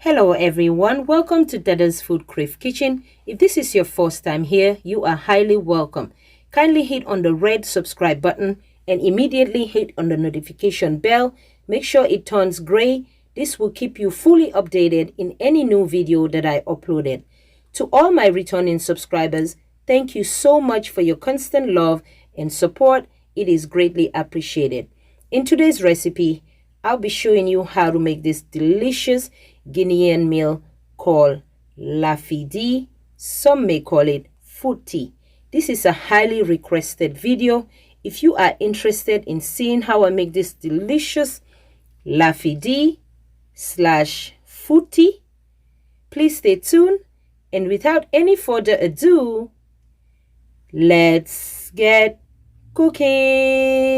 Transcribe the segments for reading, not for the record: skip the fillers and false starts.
Hello everyone, welcome to Dada's FoodCrave Kitchen. If this is your first time here, you are highly welcome. Kindly hit on the red subscribe button and immediately hit on the notification bell. Make sure it turns gray. This will keep you fully updated in any new video that I uploaded. To all my returning subscribers, thank you so much for your constant love and support. It is greatly appreciated. In today's recipe, I'll be showing you how to make this delicious Guinean meal called Lafidi. Some may call it Fouti. This is a highly requested video. If you are interested in seeing how I make this delicious Lafidi slash Fouti, please stay tuned. And without any further ado, let's get cooking.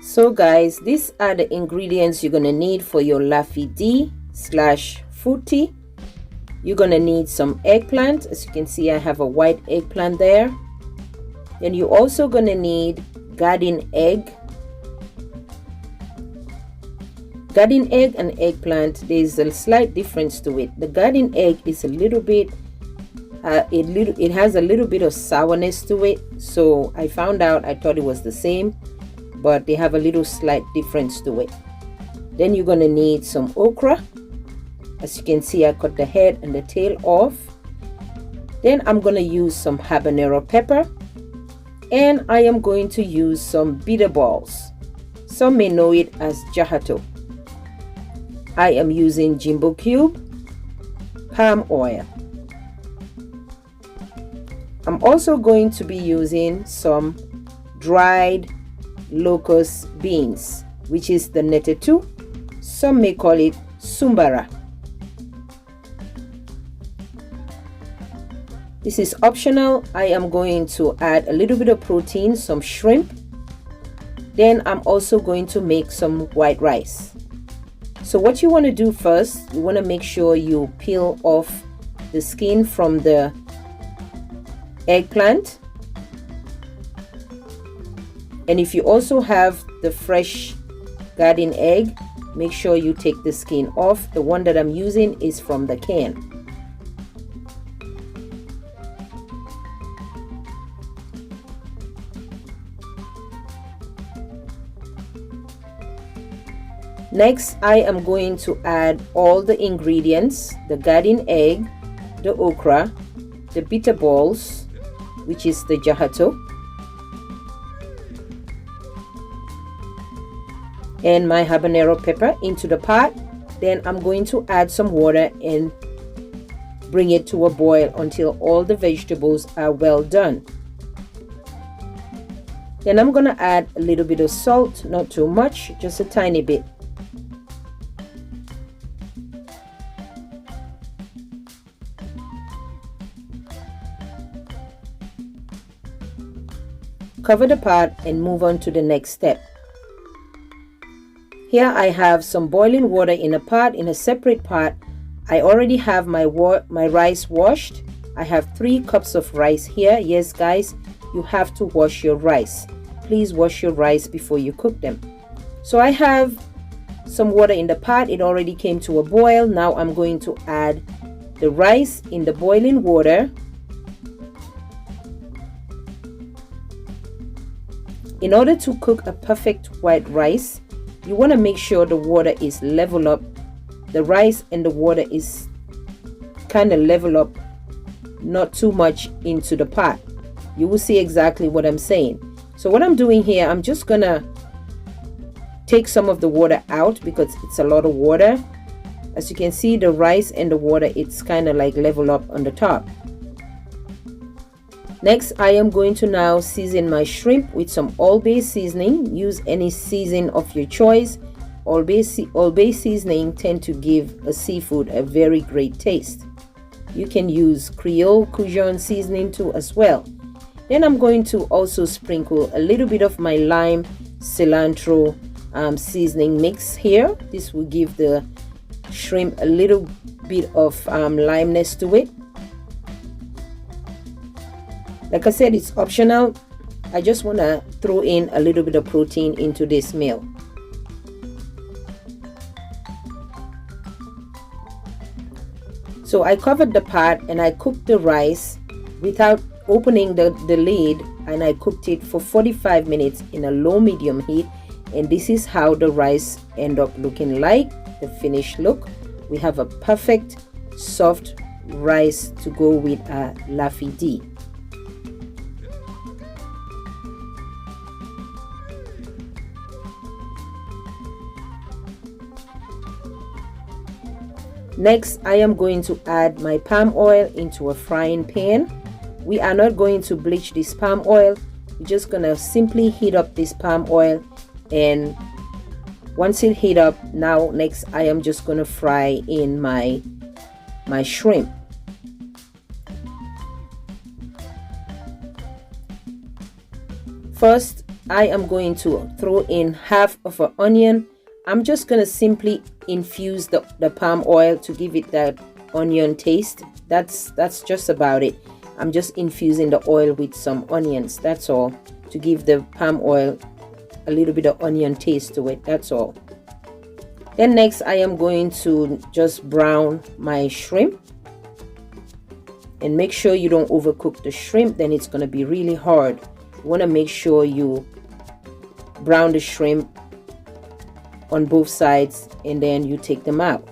So guys, these are the ingredients you're gonna need for your Lafidi slash Fouti. You're gonna need some eggplant. As you can see, I have a white eggplant there. Then you're also gonna need garden egg. Garden egg and eggplant, there's a slight difference to it. The garden egg is a little bit it has a little bit of sourness to it, so I found out, I thought it was the same, but they have a little slight difference to it. Then you're gonna need some okra. As you can see, I cut the head and the tail off. Then I'm gonna use some habanero pepper, and I am going to use some bitter balls. Some may know it as jahato. I am using jumbo cube, palm oil. I'm also going to be using some dried locust beans, which is the netetu. Some may call it sumbara. This is optional. I am going to add a little bit of protein, some shrimp. Then I'm also going to make some white rice. So what you want to do first, you want to make sure you peel off the skin from the eggplant. And if you also have the fresh garden egg, make sure you take the skin off. The one that I'm using is from the can. Next, I am going to add all the ingredients: the garden egg, the okra, the bitter balls, which is the jahato, and my habanero pepper into the pot. Then I'm going to add some water and bring it to a boil until all the vegetables are well done. Then I'm gonna add a little bit of salt, not too much, just a tiny bit. cover the pot and move on to the next step. Here I have some boiling water in a pot, in a separate pot. I already have my rice washed. I have 3 cups of rice here. Yes, guys, you have to wash your rice. Please wash your rice before you cook them. So I have some water in the pot. It already came to a boil. Now I'm going to add the rice in the boiling water. In order to cook a perfect white rice, you want to make sure the water is level up. The rice and the water is kind of level up, not too much into the pot. You will see exactly what I'm saying. So what I'm doing here, I'm just gonna take some of the water out because it's a lot of water. As you can see, the rice and the water, it's kind of like level up on the top. Next, I am going to now season my shrimp with some all-bay seasoning. Use any seasoning of your choice. All-bay seasoning tend to give a seafood a very great taste. You can use Creole Cajun seasoning too as well. Then I'm going to also sprinkle a little bit of my lime cilantro seasoning mix here. This will give the shrimp a little bit of limeness to it. Like I said, it's optional. I just want to throw in a little bit of protein into this meal. So I covered the pot and I cooked the rice without opening the lid, and I cooked it for 45 minutes in a low medium heat. And this is how the rice end up looking like, the finished look. We have a perfect soft rice to go with a Lafidi. Next, I am going to add my palm oil into a frying pan. We are not going to bleach this palm oil. We're just gonna simply heat up this palm oil, and once it heat up, now next I am just gonna fry in my shrimp. First, I am going to throw in half of an onion. I'm just gonna simply infuse the palm oil to give it that onion taste. That's just about it. I'm just infusing the oil with some onions, that's all, to give the palm oil a little bit of onion taste to it, that's all. Then next I am going to just brown my shrimp, and make sure you don't overcook the shrimp, then it's going to be really hard. You want to make sure you brown the shrimp on both sides and then you take them out.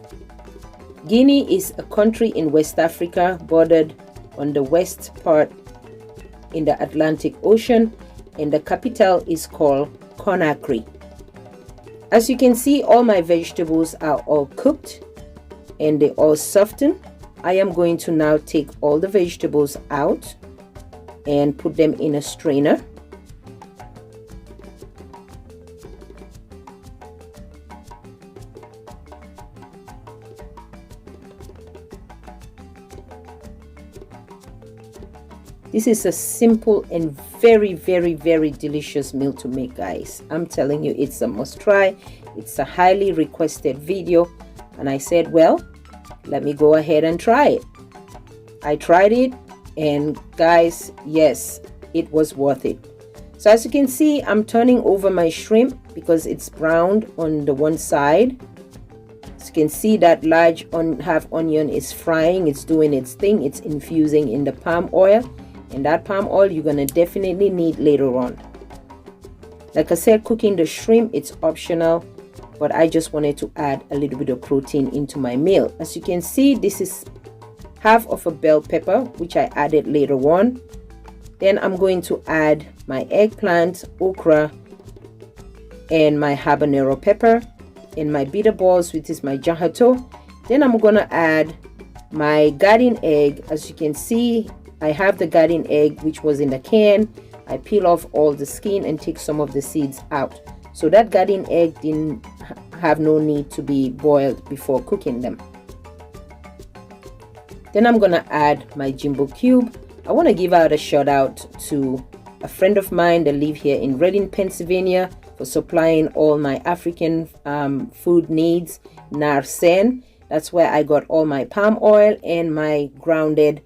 Guinea is a country in West Africa, bordered on the west part in the Atlantic Ocean, and the capital is called Conakry. As you can see, all my vegetables are all cooked and they all softened. I am going to now take all the vegetables out and put them in a strainer. This is a simple and very delicious meal to make, guys. I'm telling you, it's a must try. It's a highly requested video, and I said, well, let me go ahead and try it. I tried it, and guys, yes, it was worth it. So as you can see, I'm turning over my shrimp because it's browned on the one side. As you can see, that large half onion is frying. It's doing its thing. It's infusing in the palm oil. And that palm oil you're going to definitely need later on. Like I said, cooking the shrimp, it's optional, but I just wanted to add a little bit of protein into my meal. As you can see, this is half of a bell pepper, which I added later on. Then I'm going to add my eggplant, okra, and my habanero pepper, and my bitter balls, which is my jahato. Then I'm going to add my garden egg. As you can see, I have the garden egg which was in the can. I peel off all the skin and take some of the seeds out. So that garden egg didn't have no need to be boiled before cooking them. Then I'm gonna add my jumbo cube. I want to give out a shout out to a friend of mine that live here in Reading, Pennsylvania, for supplying all my African food needs. Narsen, that's where I got all my palm oil and my grounded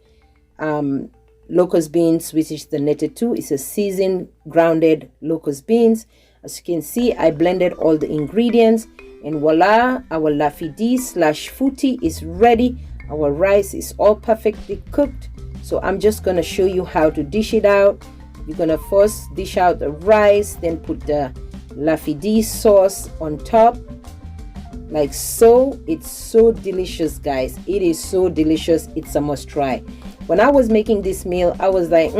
locust beans, which is the netted 2. It's a seasoned grounded locust beans. As you can see, I blended all the ingredients, and voila, our Lafidi slash Fouti is ready. Our rice is all perfectly cooked. So I'm just gonna show you how to dish it out. You're gonna first dish out the rice, then put the Lafidi sauce on top, like so. It's so delicious, guys. It is so delicious. It's a must try. When I was making this meal, I was like,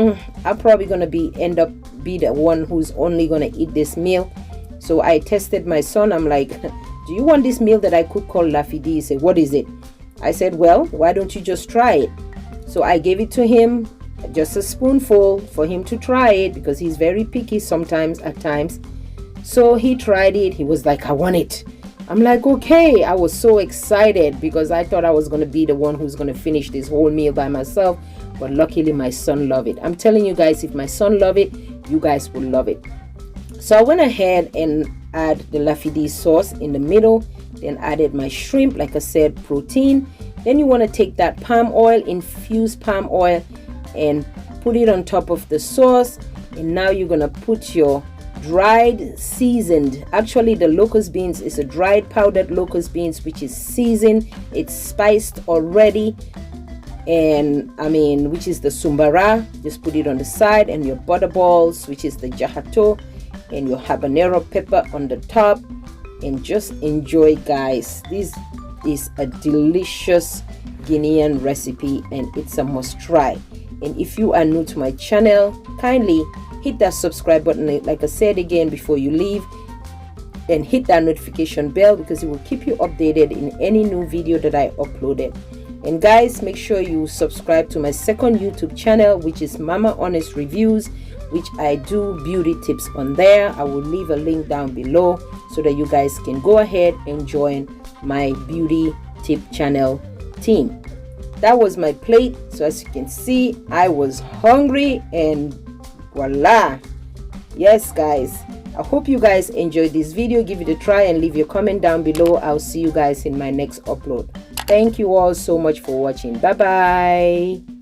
I'm probably gonna end up be the one who's only gonna eat this meal. So I tested my son. I'm like, do you want this meal that I cook called Lafidi? He said, what is it? I said, well, why don't you just try it? So I gave it to him, just a spoonful for him to try it, because he's very picky sometimes at times. So he tried it. He was like, I want it. I'm like, okay. I was so excited because I thought I was going to be the one who's going to finish this whole meal by myself. But luckily my son loved it. I'm telling you guys, if my son loved it, you guys will love it. So I went ahead and add the Lafidi sauce in the middle, then added my shrimp, like I said, protein. Then you want to take that palm oil, infused palm oil, and put it on top of the sauce. And now you're going to put your dried seasoned, actually the locust beans is a dried powdered locust beans, which is seasoned, it's spiced already, and which is the sumbara. Just put it on the side, and your butter balls, which is the jahato, and your habanero pepper on the top, and just enjoy, guys. This is a delicious Guinean recipe, and it's a must try. And if you are new to my channel, kindly hit that subscribe button, like I said again before you leave, and hit that notification bell, because it will keep you updated in any new video that I uploaded. And guys, make sure you subscribe to my second YouTube channel, which is Mama Honest Reviews, which I do beauty tips on there. I will leave a link down below so that you guys can go ahead and join my beauty tip channel team. That was my plate. So as you can see, I was hungry, and voila. Yes, guys, I hope you guys enjoyed this video. Give it a try and leave your comment down below. I'll see you guys in my next upload. Thank you all so much for watching. Bye bye.